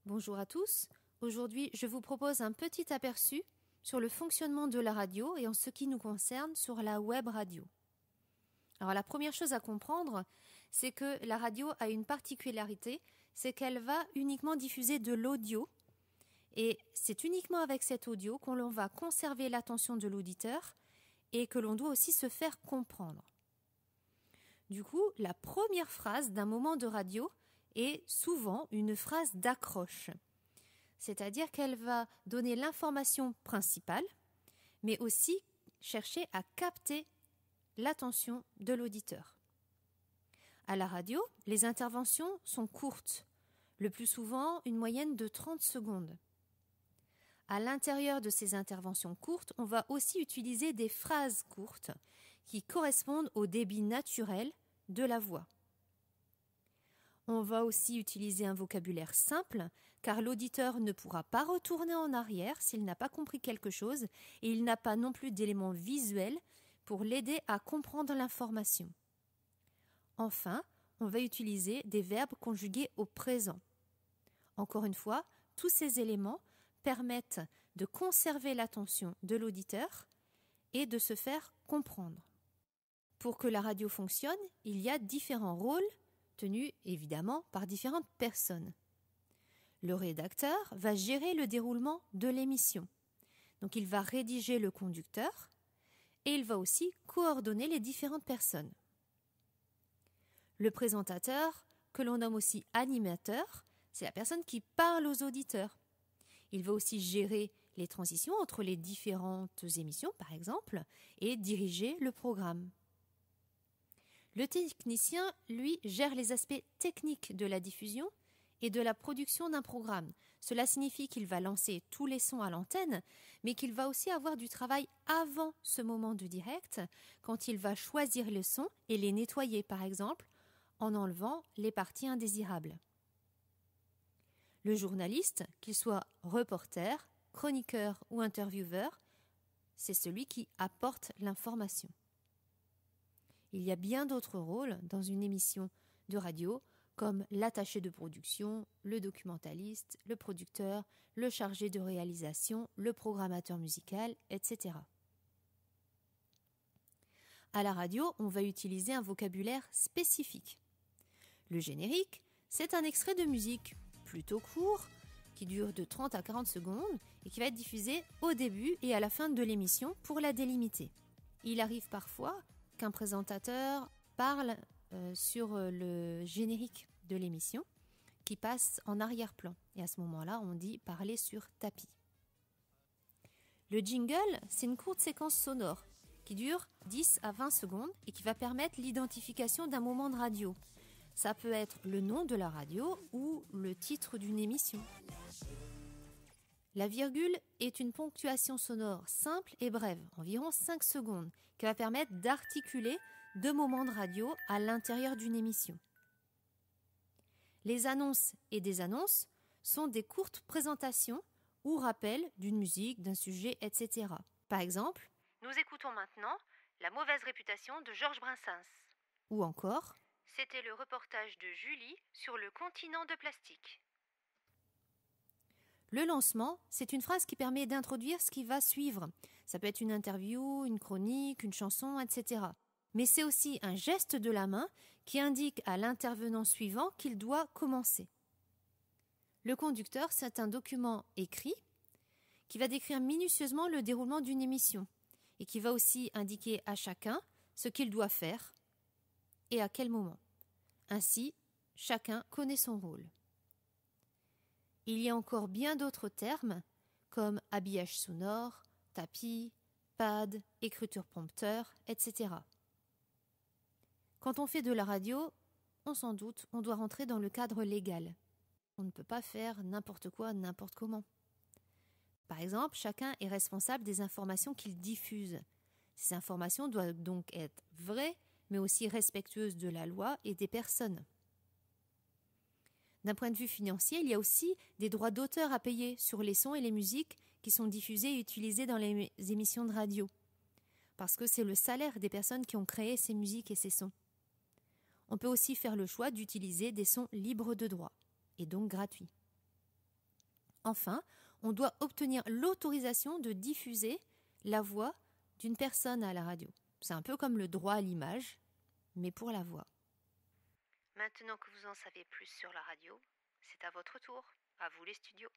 Bonjour à tous. Aujourd'hui, je vous propose un petit aperçu sur le fonctionnement de la radio et en ce qui nous concerne sur la web radio. Alors la première chose à comprendre, c'est que la radio a une particularité, c'est qu'elle va uniquement diffuser de l'audio et c'est uniquement avec cet audio qu'on va conserver l'attention de l'auditeur et que l'on doit aussi se faire comprendre. Du coup, la première phrase d'un moment de radio est souvent une phrase d'accroche, c'est-à-dire qu'elle va donner l'information principale, mais aussi chercher à capter l'attention de l'auditeur. À la radio, les interventions sont courtes, le plus souvent une moyenne de 30 secondes. À l'intérieur de ces interventions courtes, on va aussi utiliser des phrases courtes qui correspondent au débit naturel de la voix. On va aussi utiliser un vocabulaire simple, car l'auditeur ne pourra pas retourner en arrière s'il n'a pas compris quelque chose et il n'a pas non plus d'éléments visuels pour l'aider à comprendre l'information. Enfin, on va utiliser des verbes conjugués au présent. Encore une fois, tous ces éléments permettent de conserver l'attention de l'auditeur et de se faire comprendre. Pour que la radio fonctionne, il y a différents rôles tenus évidemment par différentes personnes. Le rédacteur va gérer le déroulement de l'émission. Donc il va rédiger le conducteur et il va aussi coordonner les différentes personnes. Le présentateur, que l'on nomme aussi animateur, c'est la personne qui parle aux auditeurs. Il va aussi gérer les transitions entre les différentes émissions, par exemple, et diriger le programme. Le technicien, lui, gère les aspects techniques de la diffusion et de la production d'un programme. Cela signifie qu'il va lancer tous les sons à l'antenne, mais qu'il va aussi avoir du travail avant ce moment de direct, quand il va choisir les sons et les nettoyer, par exemple, en enlevant les parties indésirables. Le journaliste, qu'il soit reporter, chroniqueur ou intervieweur, c'est celui qui apporte l'information. Il y a bien d'autres rôles dans une émission de radio, comme l'attaché de production, le documentaliste, le producteur, le chargé de réalisation, le programmateur musical, etc. À la radio, on va utiliser un vocabulaire spécifique. Le générique, c'est un extrait de musique plutôt court, qui dure de 30 à 40 secondes et qui va être diffusé au début et à la fin de l'émission pour la délimiter. Il arrive parfois qu'un présentateur parle sur le générique de l'émission qui passe en arrière-plan. Et à ce moment-là, on dit parler sur tapis. Le jingle, c'est une courte séquence sonore qui dure 10 à 20 secondes et qui va permettre l'identification d'un moment de radio. Ça peut être le nom de la radio ou le titre d'une émission. La virgule est une ponctuation sonore simple et brève, environ 5 secondes, qui va permettre d'articuler 2 moments de radio à l'intérieur d'une émission. Les annonces et désannonces sont des courtes présentations ou rappels d'une musique, d'un sujet, etc. Par exemple, nous écoutons maintenant La mauvaise réputation de Georges Brassens. Ou encore, c'était le reportage de Julie sur le continent de plastique. Le lancement, c'est une phrase qui permet d'introduire ce qui va suivre. Ça peut être une interview, une chronique, une chanson, etc. Mais c'est aussi un geste de la main qui indique à l'intervenant suivant qu'il doit commencer. Le conducteur, c'est un document écrit qui va décrire minutieusement le déroulement d'une émission et qui va aussi indiquer à chacun ce qu'il doit faire et à quel moment. Ainsi, chacun connaît son rôle. Il y a encore bien d'autres termes comme habillage sonore, tapis, pad, écriture prompteur, etc. Quand on fait de la radio, on s'en doute, on doit rentrer dans le cadre légal. On ne peut pas faire n'importe quoi, n'importe comment. Par exemple, chacun est responsable des informations qu'il diffuse. Ces informations doivent donc être vraies, mais aussi respectueuses de la loi et des personnes. D'un point de vue financier, il y a aussi des droits d'auteur à payer sur les sons et les musiques qui sont diffusés et utilisés dans les émissions de radio. Parce que c'est le salaire des personnes qui ont créé ces musiques et ces sons. On peut aussi faire le choix d'utiliser des sons libres de droit, et donc gratuits. Enfin, on doit obtenir l'autorisation de diffuser la voix d'une personne à la radio. C'est un peu comme le droit à l'image, mais pour la voix. Maintenant que vous en savez plus sur la radio, c'est à votre tour. À vous les studios.